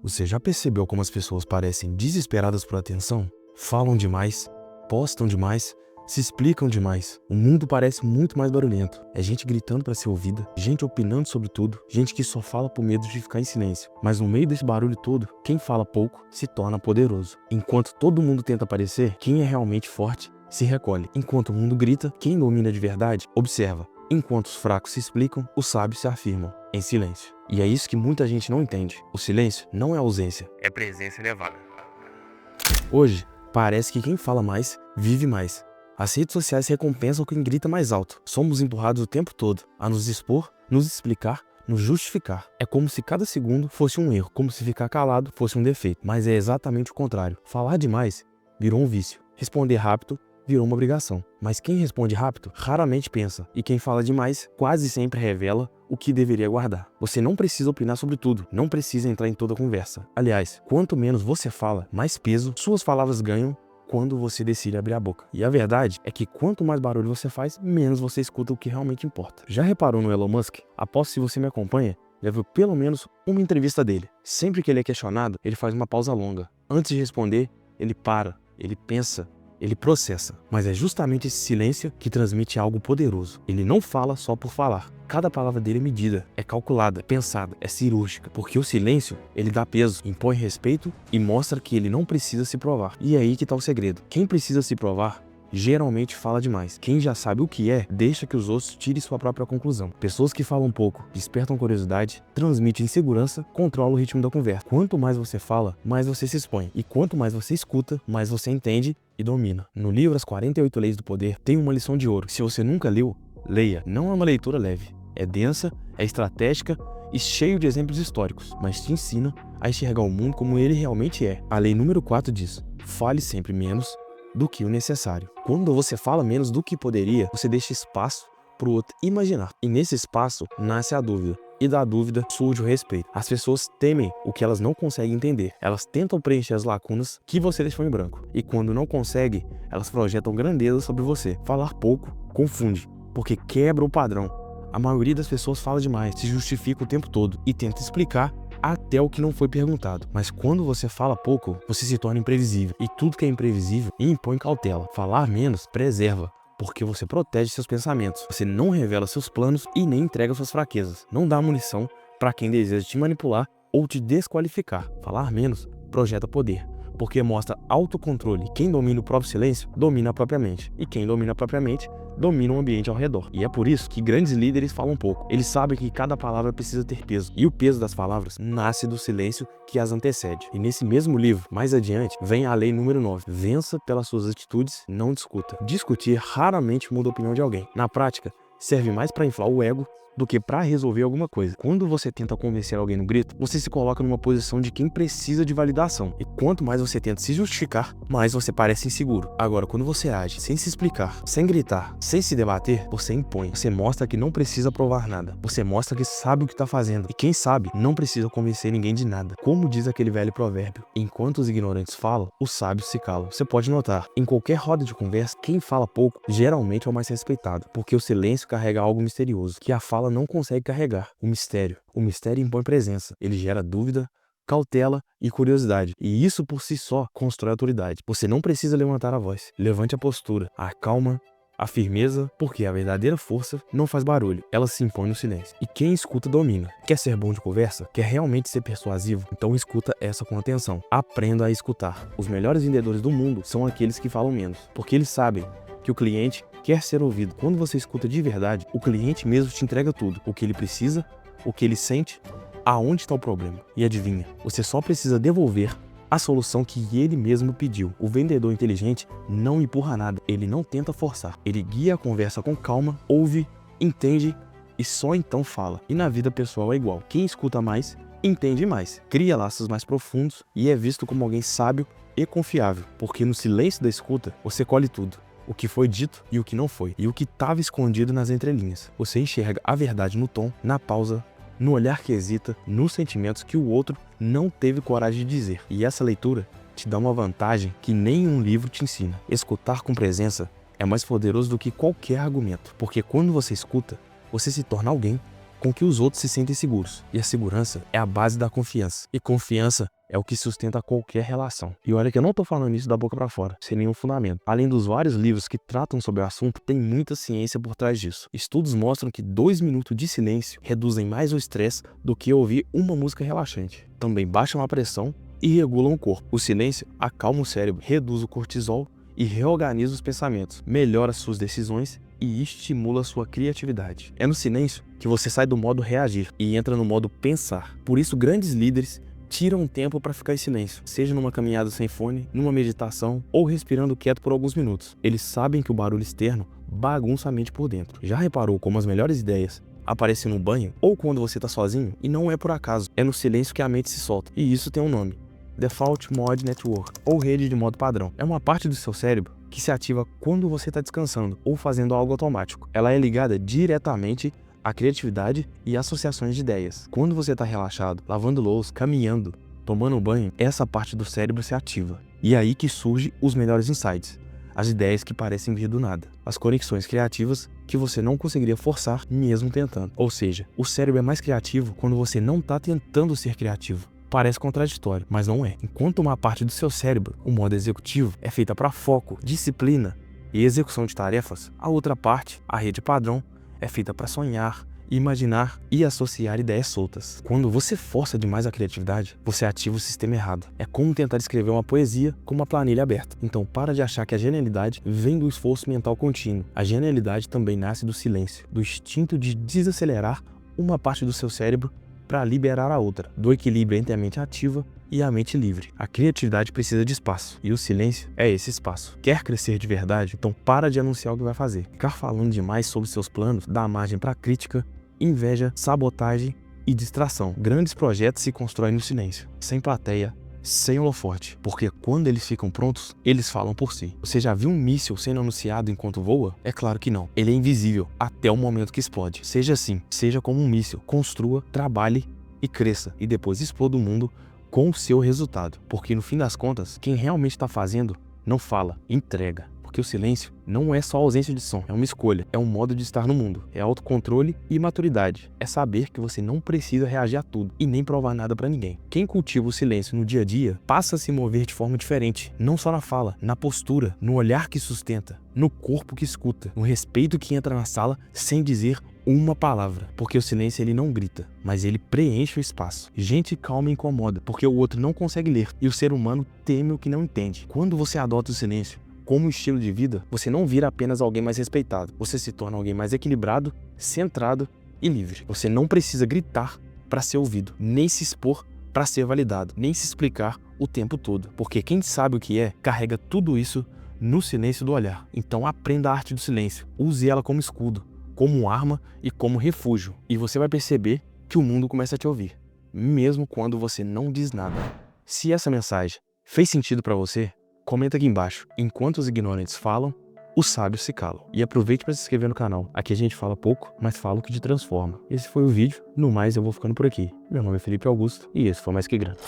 Você já percebeu como as pessoas parecem desesperadas por atenção? Falam demais, postam demais, se explicam demais. O mundo parece muito mais barulhento. É gente gritando para ser ouvida, gente opinando sobre tudo, gente que só fala por medo de ficar em silêncio. Mas no meio desse barulho todo, quem fala pouco se torna poderoso. Enquanto todo mundo tenta aparecer, quem é realmente forte se recolhe. Enquanto o mundo grita, quem domina de verdade observa. Enquanto os fracos se explicam, os sábios se afirmam em silêncio. E é isso que muita gente não entende. O silêncio não é ausência, é presença elevada. Hoje, parece que quem fala mais, vive mais. As redes sociais recompensam quem grita mais alto. Somos empurrados o tempo todo a nos expor, nos explicar, nos justificar. É como se cada segundo fosse um erro, como se ficar calado fosse um defeito. Mas é exatamente o contrário. Falar demais virou um vício. Responder rápido virou uma obrigação. Mas quem responde rápido raramente pensa. E quem fala demais quase sempre revela o que deveria guardar. Você não precisa opinar sobre tudo. Não precisa entrar em toda a conversa. Aliás, quanto menos você fala, mais peso suas palavras ganham quando você decide abrir a boca. E a verdade é que quanto mais barulho você faz, menos você escuta o que realmente importa. Já reparou no Elon Musk? Aposto, se você me acompanha, já viu pelo menos uma entrevista dele. Sempre que ele é questionado, ele faz uma pausa longa. Antes de responder, ele para, ele pensa, ele processa. Mas é justamente esse silêncio que transmite algo poderoso. Ele não fala só por falar. Cada palavra dele é medida, é calculada, pensada, é cirúrgica. Porque o silêncio, ele dá peso, impõe respeito e mostra que ele não precisa se provar. E é aí que tá o segredo. Quem precisa se provar geralmente fala demais. Quem já sabe o que é, deixa que os outros tirem sua própria conclusão. Pessoas que falam pouco, despertam curiosidade, transmitem insegurança, controlam o ritmo da conversa. Quanto mais você fala, mais você se expõe. E quanto mais você escuta, mais você entende e domina. No livro As 48 Leis do Poder, tem uma lição de ouro. Se você nunca leu, leia. Não é uma leitura leve. É densa, é estratégica e cheio de exemplos históricos, mas te ensina a enxergar o mundo como ele realmente é. A lei número 4 diz: fale sempre menos do que o necessário. Quando você fala menos do que poderia, você deixa espaço para o outro imaginar. E nesse espaço nasce a dúvida. E da dúvida surge o respeito. As pessoas temem o que elas não conseguem entender. Elas tentam preencher as lacunas que você deixou em branco. E quando não conseguem, elas projetam grandeza sobre você. Falar pouco confunde, porque quebra o padrão. A maioria das pessoas fala demais, se justifica o tempo todo e tenta explicar até o que não foi perguntado. Mas quando você fala pouco, você se torna imprevisível. E tudo que é imprevisível impõe cautela. Falar menos preserva, porque você protege seus pensamentos. Você não revela seus planos e nem entrega suas fraquezas. Não dá munição para quem deseja te manipular ou te desqualificar. Falar menos projeta poder, porque mostra autocontrole. Quem domina o próprio silêncio, domina a própria mente. E quem domina a própria mente, domina o ambiente ao redor. E é por isso que grandes líderes falam pouco. Eles sabem que cada palavra precisa ter peso. E o peso das palavras nasce do silêncio que as antecede. E nesse mesmo livro, mais adiante, vem a lei número 9. Vença pelas suas atitudes, não discuta. Discutir raramente muda a opinião de alguém. Na prática, serve mais para inflar o ego do que para resolver alguma coisa. Quando você tenta convencer alguém no grito, você se coloca numa posição de quem precisa de validação. E quanto mais você tenta se justificar, mais você parece inseguro. Agora, quando você age sem se explicar, sem gritar, sem se debater, você impõe. Você mostra que não precisa provar nada. Você mostra que sabe o que está fazendo. E quem sabe, não precisa convencer ninguém de nada. Como diz aquele velho provérbio: enquanto os ignorantes falam, os sábios se calam. Você pode notar, em qualquer roda de conversa, quem fala pouco geralmente é o mais respeitado, porque o silêncio carrega algo misterioso que a fala não consegue carregar: o mistério. O mistério impõe presença. Ele gera dúvida, cautela e curiosidade. E isso por si só constrói autoridade. Você não precisa levantar a voz. Levante a postura, a calma, a firmeza, porque a verdadeira força não faz barulho. Ela se impõe no silêncio. E quem escuta domina. Quer ser bom de conversa? Quer realmente ser persuasivo? Então escuta essa com atenção. Aprenda a escutar. Os melhores vendedores do mundo são aqueles que falam menos, porque eles sabem que o cliente quer ser ouvido. Quando você escuta de verdade, o cliente mesmo te entrega tudo. O que ele precisa, o que ele sente, aonde está o problema. E adivinha, você só precisa devolver a solução que ele mesmo pediu. O vendedor inteligente não empurra nada. Ele não tenta forçar. Ele guia a conversa com calma, ouve, entende e só então fala. E na vida pessoal é igual. Quem escuta mais, entende mais. Cria laços mais profundos e é visto como alguém sábio e confiável. Porque no silêncio da escuta, você colhe tudo. O que foi dito e o que não foi. E o que estava escondido nas entrelinhas. Você enxerga a verdade no tom, na pausa, no olhar que hesita, nos sentimentos que o outro não teve coragem de dizer. E essa leitura te dá uma vantagem que nenhum livro te ensina. Escutar com presença é mais poderoso do que qualquer argumento. Porque quando você escuta, você se torna alguém com que os outros se sentem seguros. E a segurança é a base da confiança. E confiança é o que sustenta qualquer relação. E olha que eu não tô falando isso da boca pra fora, sem nenhum fundamento. Além dos vários livros que tratam sobre o assunto, tem muita ciência por trás disso. Estudos mostram que 2 minutos de silêncio reduzem mais o estresse do que ouvir uma música relaxante. Também baixam a pressão e regulam o corpo. O silêncio acalma o cérebro, reduz o cortisol e reorganiza os pensamentos, melhora suas decisões e estimula sua criatividade. É no silêncio que você sai do modo reagir e entra no modo pensar. Por isso, grandes líderes tiram um tempo para ficar em silêncio, seja numa caminhada sem fone, numa meditação ou respirando quieto por alguns minutos. Eles sabem que o barulho externo bagunça a mente por dentro. Já reparou como as melhores ideias aparecem no banho ou quando você está sozinho? E não é por acaso, é no silêncio que a mente se solta. E isso tem um nome: Default Mode Network, ou rede de modo padrão. É uma parte do seu cérebro que se ativa quando você está descansando ou fazendo algo automático. Ela é ligada diretamente à criatividade e associações de ideias. Quando você está relaxado, lavando louça, caminhando, tomando banho, essa parte do cérebro se ativa. E é aí que surgem os melhores insights, as ideias que parecem vir do nada, as conexões criativas que você não conseguiria forçar mesmo tentando. Ou seja, o cérebro é mais criativo quando você não está tentando ser criativo. Parece contraditório, mas não é. Enquanto uma parte do seu cérebro, o modo executivo, é feita para foco, disciplina e execução de tarefas, a outra parte, a rede padrão, é feita para sonhar, imaginar e associar ideias soltas. Quando você força demais a criatividade, você ativa o sistema errado. É como tentar escrever uma poesia com uma planilha aberta. Então para de achar que a genialidade vem do esforço mental contínuo. A genialidade também nasce do silêncio, do instinto de desacelerar uma parte do seu cérebro para liberar a outra, do equilíbrio entre a mente ativa e a mente livre. A criatividade precisa de espaço, e o silêncio é esse espaço. Quer crescer de verdade? Então para de anunciar o que vai fazer. Ficar falando demais sobre seus planos dá margem para crítica, inveja, sabotagem e distração. Grandes projetos se constroem no silêncio, sem plateia, sem holofote, porque quando eles ficam prontos, eles falam por si. Você já viu um míssil sendo anunciado enquanto voa? É claro que não. Ele é invisível até o momento que explode. Seja assim, seja como um míssil. Construa, trabalhe e cresça, e depois exploda o mundo com o seu resultado. Porque no fim das contas, quem realmente está fazendo não fala, entrega. Porque o silêncio não é só ausência de som, é uma escolha, é um modo de estar no mundo, é autocontrole e maturidade. É saber que você não precisa reagir a tudo e nem provar nada pra ninguém. Quem cultiva o silêncio no dia a dia passa a se mover de forma diferente, não só na fala, na postura, no olhar que sustenta, no corpo que escuta, no respeito que entra na sala sem dizer uma palavra. Porque o silêncio ele não grita, mas ele preenche o espaço. Gente calma incomoda, porque o outro não consegue ler e o ser humano teme o que não entende. Quando você adota o silêncio como estilo de vida, você não vira apenas alguém mais respeitado. Você se torna alguém mais equilibrado, centrado e livre. Você não precisa gritar para ser ouvido, nem se expor para ser validado, nem se explicar o tempo todo. Porque quem sabe o que é, carrega tudo isso no silêncio do olhar. Então aprenda a arte do silêncio. Use ela como escudo, como arma e como refúgio. E você vai perceber que o mundo começa a te ouvir, mesmo quando você não diz nada. Se essa mensagem fez sentido para você, comenta aqui embaixo. Enquanto os ignorantes falam, os sábios se calam. E aproveite para se inscrever no canal. Aqui a gente fala pouco, mas fala o que te transforma. Esse foi o vídeo. No mais, eu vou ficando por aqui. Meu nome é Felipe Augusto e esse foi Mais Que Grana.